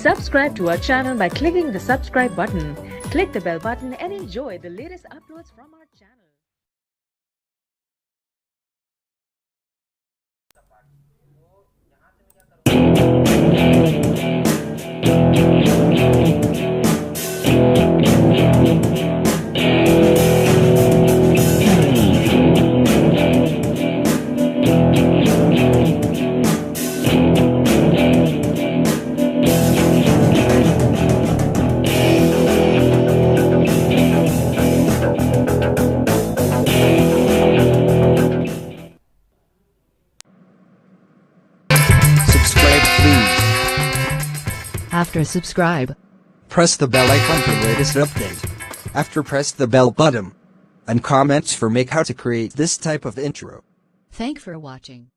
Subscribe to our channel by clicking the subscribe button. Click the bell button and enjoy the latest uploads from our channel. Subscribe please. After subscribe, Press the bell icon for latest update. After press the bell button. And comments for make how to create this type of intro. thank for watching.